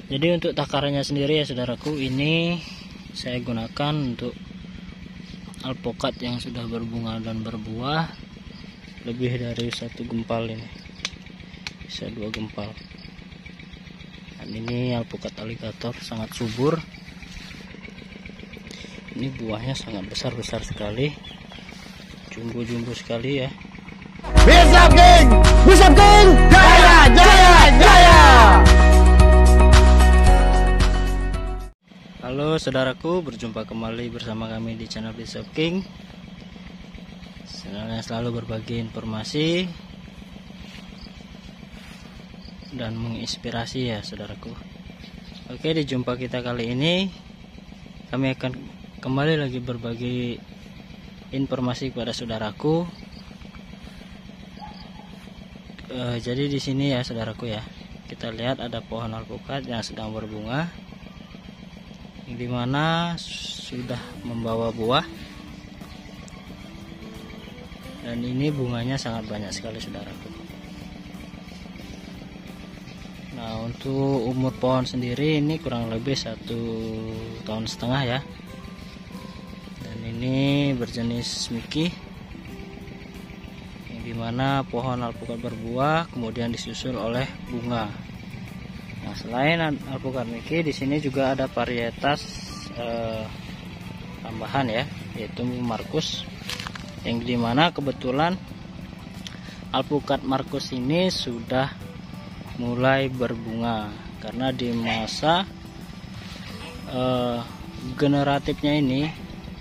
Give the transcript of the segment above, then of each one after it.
Jadi untuk takarannya sendiri ya saudaraku, ini saya gunakan untuk alpukat yang sudah berbunga dan berbuah lebih dari 1 gempal, ini bisa 2 gempal. Dan ini alpukat aligator sangat subur. Ini buahnya sangat besar sekali, jumbo sekali ya. Bisa King, jaya, jaya, jaya. Halo saudaraku, berjumpa kembali bersama kami di channel Bisa King. Channel yang selalu berbagi informasi dan menginspirasi ya saudaraku. Oke, di jumpa kita kali ini kami akan kembali lagi berbagi informasi kepada saudaraku. Jadi di sini ya saudaraku ya, kita lihat ada pohon alpukat yang sedang berbunga, di mana sudah membawa buah, dan ini bunganya sangat banyak sekali saudaraku. Nah, untuk umur pohon sendiri ini kurang lebih 1,5 tahun ya, dan ini berjenis Miki, yang dimana pohon alpukat berbuah kemudian disusul oleh bunga. Nah, selain alpukat Miki, di sini juga ada varietas tambahan ya, yaitu Markus, yang dimana kebetulan alpukat Markus ini sudah mulai berbunga, karena di masa generatifnya ini,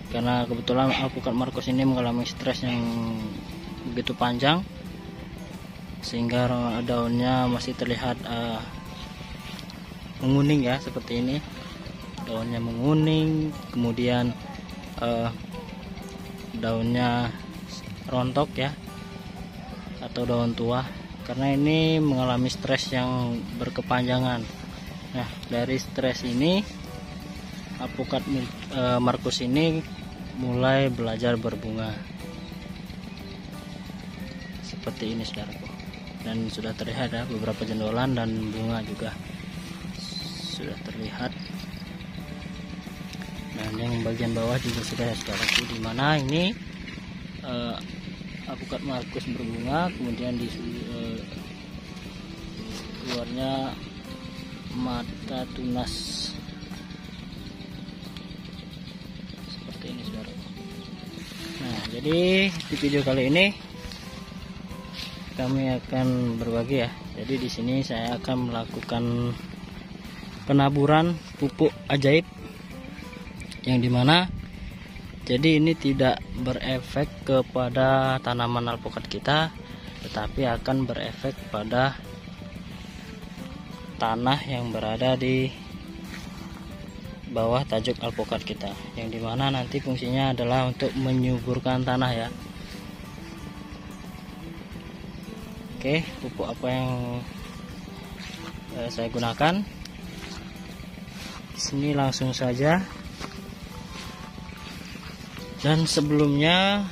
karena kebetulan alpukat Markus ini mengalami stres yang begitu panjang, sehingga daunnya masih terlihat menguning ya, seperti ini. Daunnya menguning, kemudian daunnya rontok ya, atau daun tua, karena ini mengalami stres yang berkepanjangan. Nah, dari stres ini alpukat Markus ini mulai belajar berbunga seperti ini saudaraku, dan sudah terlihat ya beberapa jendolan dan bunga juga sudah terlihat. Nah, yang bagian bawah juga sudah ya saudaraku, dimana ini alpukat Markus berbunga, kemudian di luarnya mata tunas seperti ini saudaraku. Nah, jadi di video kali ini kami akan berbagi ya. Jadi di sini saya akan melakukan penaburan pupuk ajaib, yang dimana jadi ini tidak berefek kepada tanaman alpukat kita, tetapi akan berefek pada tanah yang berada di bawah tajuk alpukat kita, yang dimana nanti fungsinya adalah untuk menyuburkan tanah ya. Oke, pupuk apa yang saya gunakan? Di sini langsung saja. Dan sebelumnya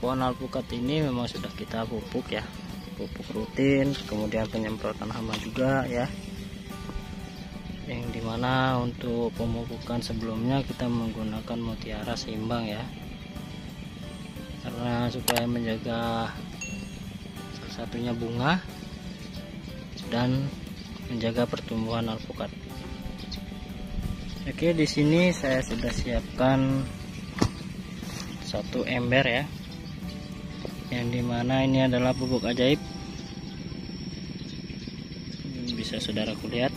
pohon alpukat ini memang sudah kita pupuk ya, pupuk rutin, kemudian penyemprotan hama juga ya, yang dimana untuk pemupukan sebelumnya kita menggunakan mutiara seimbang ya, karena supaya menjaga salah satunya bunga dan menjaga pertumbuhan alpukat. Oke, di sini saya sudah siapkan 1 ember ya, yang dimana ini adalah pupuk ajaib. Bisa saudaraku lihat,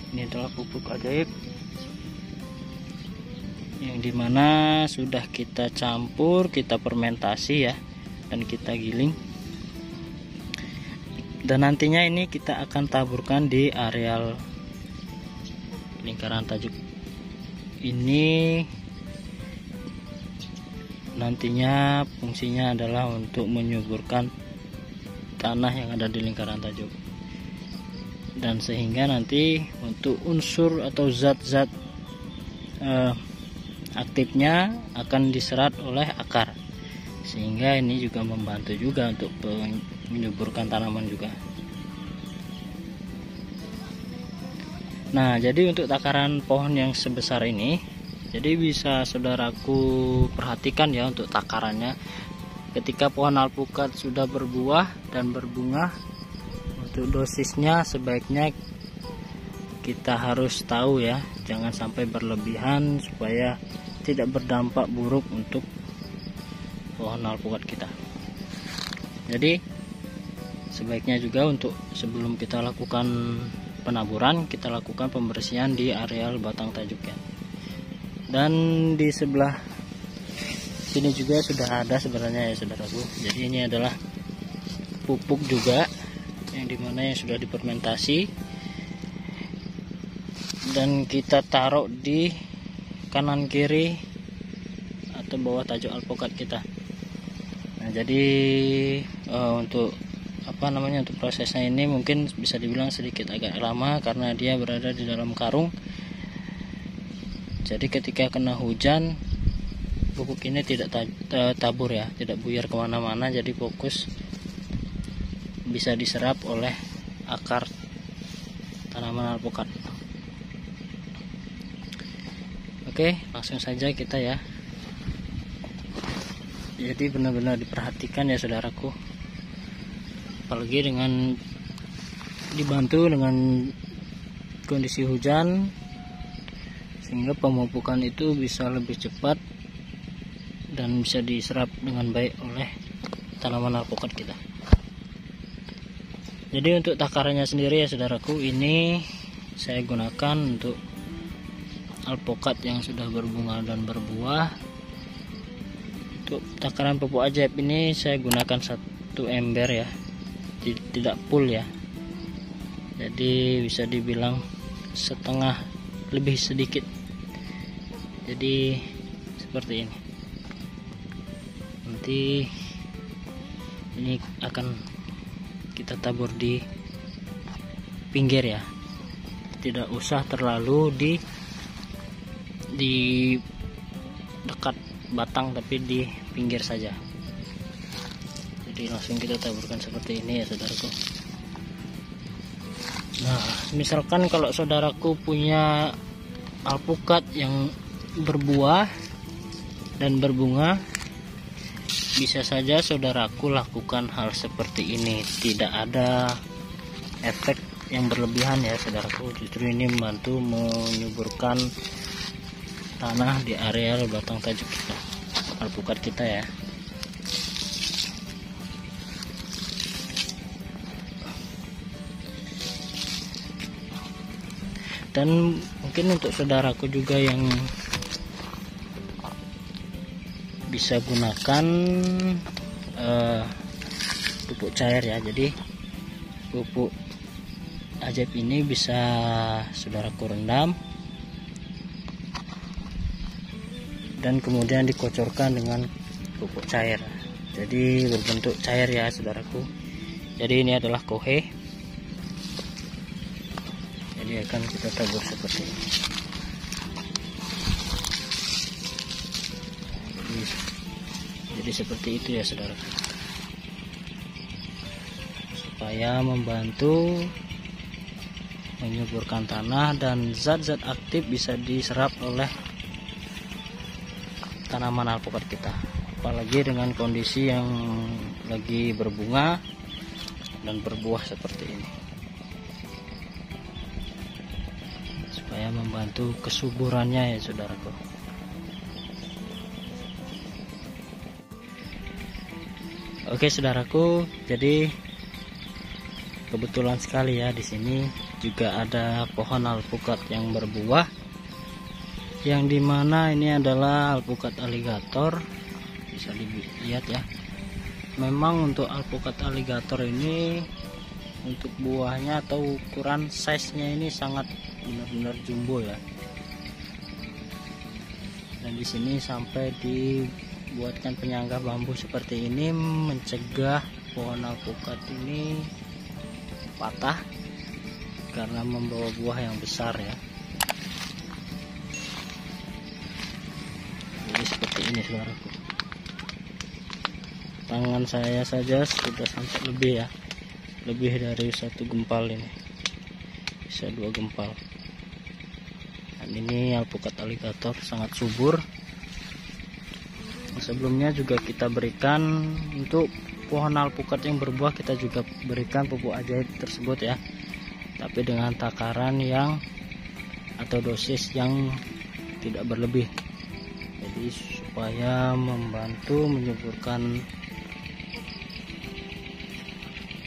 ini adalah pupuk ajaib yang dimana sudah kita campur, kita fermentasi ya, dan kita giling, dan nantinya ini kita akan taburkan di areal lingkaran tajuk ini. Nantinya fungsinya adalah untuk menyuburkan tanah yang ada di lingkaran tajuk, dan sehingga nanti untuk unsur atau zat-zat aktifnya akan diserap oleh akar, sehingga ini juga membantu juga untuk menyuburkan tanaman juga. Nah, jadi untuk takaran pohon yang sebesar ini, jadi bisa saudaraku perhatikan ya untuk takarannya. Ketika pohon alpukat sudah berbuah dan berbunga, untuk dosisnya sebaiknya kita harus tahu ya, jangan sampai berlebihan supaya tidak berdampak buruk untuk pohon alpukat kita. Jadi sebaiknya juga untuk sebelum kita lakukan penaburan, kita lakukan pembersihan di areal batang tajuknya. Dan di sebelah sini juga sudah ada sebenarnya ya saudaraku. Jadi ini adalah pupuk juga yang dimana yang sudah difermentasi dan kita taruh di kanan kiri atau bawah tajuk alpukat kita. Nah, jadi untuk untuk prosesnya ini mungkin bisa dibilang sedikit agak lama karena dia berada di dalam karung. Jadi ketika kena hujan, pupuk ini tidak tabur ya, tidak buyar kemana-mana, jadi fokus bisa diserap oleh akar tanaman alpukat. Oke, langsung saja kita ya. Jadi benar-benar diperhatikan ya saudaraku, apalagi dengan dibantu dengan kondisi hujan, sehingga pemupukan itu bisa lebih cepat dan bisa diserap dengan baik oleh tanaman alpukat kita. Jadi untuk takarannya sendiri ya saudaraku, ini saya gunakan untuk alpukat yang sudah berbunga dan berbuah. Untuk takaran pupuk ajaib ini saya gunakan 1 ember ya, tidak full ya, jadi bisa dibilang setengah lebih sedikit. Jadi seperti ini. Nanti ini akan kita tabur di pinggir ya, tidak usah terlalu di dekat batang, tapi di pinggir saja. Jadi langsung kita taburkan seperti ini ya saudaraku. Nah, misalkan kalau saudaraku punya alpukat yang berbuah dan berbunga, bisa saja saudaraku lakukan hal seperti ini. Tidak ada efek yang berlebihan ya saudaraku, justru ini membantu menyuburkan tanah di areal batang tajuk kita, alpukat kita ya. Dan mungkin untuk saudaraku juga yang bisa gunakan pupuk cair ya. Jadi pupuk ajaib ini bisa saudaraku rendam dan kemudian dikocorkan dengan pupuk cair, jadi berbentuk cair ya saudaraku. Jadi ini adalah kohe, jadi akan kita tabur seperti ini. Jadi seperti itu ya saudaraku, supaya membantu menyuburkan tanah dan zat-zat aktif bisa diserap oleh tanaman alpukat kita, apalagi dengan kondisi yang lagi berbunga dan berbuah seperti ini, supaya membantu kesuburannya ya saudaraku. Oke saudaraku, jadi kebetulan sekali ya di sini juga ada pohon alpukat yang berbuah, yang dimana ini adalah alpukat aligator. Bisa dilihat ya, memang untuk alpukat aligator ini untuk buahnya atau ukuran size nya ini sangat benar-benar jumbo ya. Dan di sini sampai dibuatkan penyangga bambu seperti ini, mencegah pohon alpukat ini patah karena membawa buah yang besar ya. Jadi seperti ini saudaraku, tangan saya saja sudah sampai lebih ya, lebih dari 1 gempal ini, bisa 2 gempal. Dan ini alpukat aligator sangat subur. Sebelumnya juga kita berikan untuk pohon alpukat yang berbuah, kita juga berikan pupuk ajaib tersebut ya, tapi dengan takaran yang atau dosis yang tidak berlebih, jadi supaya membantu menyuburkan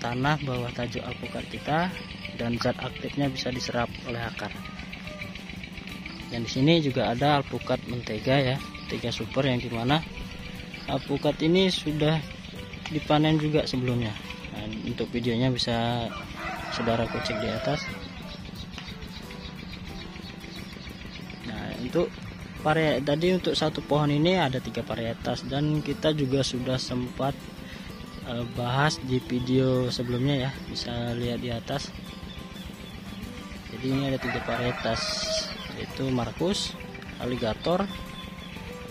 tanah bawah tajuk alpukat kita dan zat aktifnya bisa diserap oleh akar. Dan di sini juga ada alpukat mentega ya, mentega super, yang dimana alpukat ini sudah dipanen juga sebelumnya. Nah, untuk videonya bisa saudaraku cek di atas. Nah, untuk tadi untuk satu pohon ini ada 3 varietas, dan kita juga sudah sempat bahas di video sebelumnya ya, bisa lihat di atas. Jadi ini ada 3 varietas, yaitu Markus, aligator,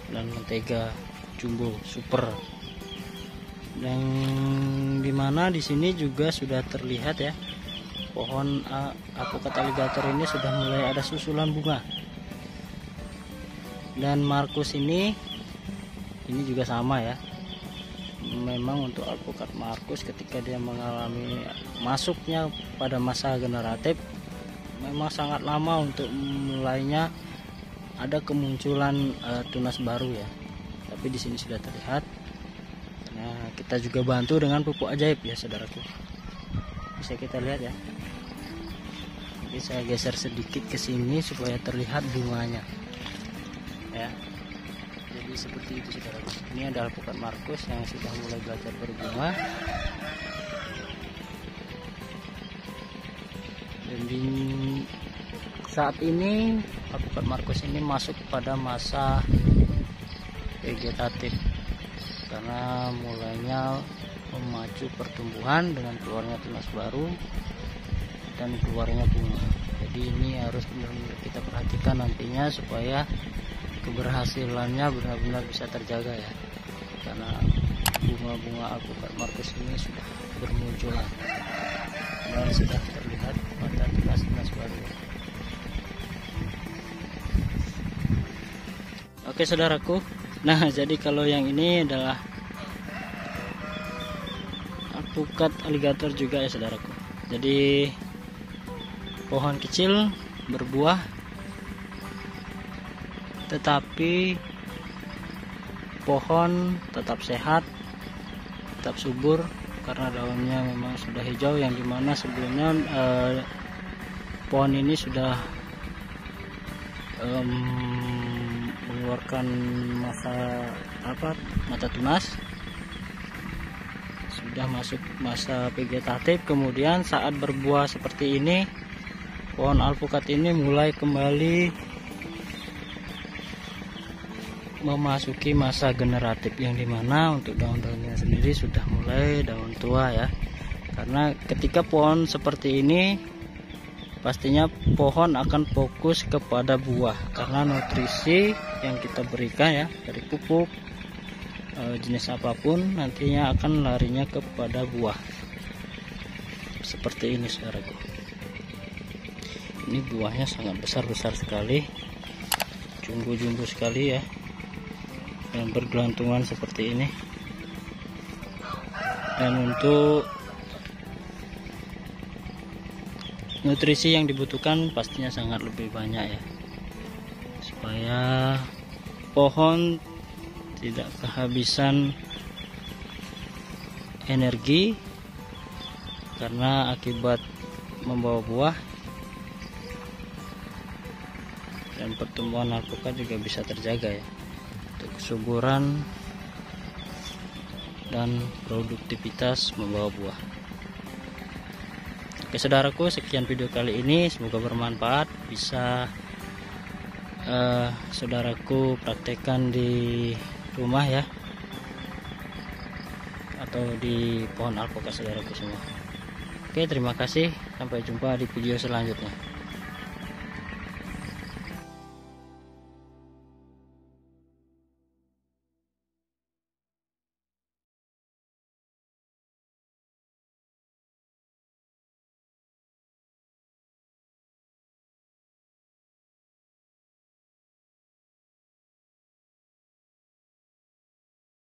dan mentega jumbo super. Dan dimana di sini juga sudah terlihat ya, pohon alpukat aligator ini sudah mulai ada susulan bunga. Dan Markus ini juga sama ya. Memang untuk alpukat Markus ketika dia mengalami masuknya pada masa generatif, memang sangat lama untuk mulainya ada kemunculan tunas baru ya. Tapi di sini sudah terlihat. Nah, kita juga bantu dengan pupuk ajaib ya saudaraku. Bisa kita lihat ya. Jadi saya geser sedikit ke sini supaya terlihat bunganya. Ya. Jadi seperti itu saudaraku. Ini ada alpukat Markus yang sudah mulai belajar berbunga. Dan di saat ini alpukat Markus ini masuk pada masa vegetatif, karena mulainya memacu pertumbuhan dengan keluarnya tunas baru dan keluarnya bunga. Jadi ini harus benar-benar kita perhatikan nantinya supaya keberhasilannya benar-benar bisa terjaga ya, karena bunga-bunga alpukat Markus ini sudah bermunculan dan sudah terlihat pada tunas-tunas baru. Oke saudaraku, nah jadi kalau yang ini adalah alpukat aligator juga ya saudaraku. Jadi pohon kecil berbuah, tetapi pohon tetap sehat, tetap subur, karena daunnya memang sudah hijau, yang dimana sebelumnya pohon ini sudah mengeluarkan mata tunas, sudah masuk masa vegetatif. Kemudian saat berbuah seperti ini, pohon alpukat ini mulai kembali memasuki masa generatif, yang dimana untuk daun-daunnya sendiri sudah mulai daun tua ya. Karena ketika pohon seperti ini, pastinya pohon akan fokus kepada buah, karena nutrisi yang kita berikan ya, dari pupuk jenis apapun nantinya akan larinya kepada buah. Seperti ini saudaraku. Ini buahnya sangat besar-besar sekali, jumbo-jumbo sekali ya, dan bergelantungan seperti ini. Dan untuk nutrisi yang dibutuhkan pastinya sangat lebih banyak ya, supaya pohon tidak kehabisan energi karena akibat membawa buah, dan pertumbuhan alpukat juga bisa terjaga ya, untuk kesuburan dan produktivitas membawa buah. Oke saudaraku, sekian video kali ini, semoga bermanfaat, bisa saudaraku praktekkan di rumah ya, atau di pohon alpukat saudaraku semua. Oke, terima kasih, sampai jumpa di video selanjutnya.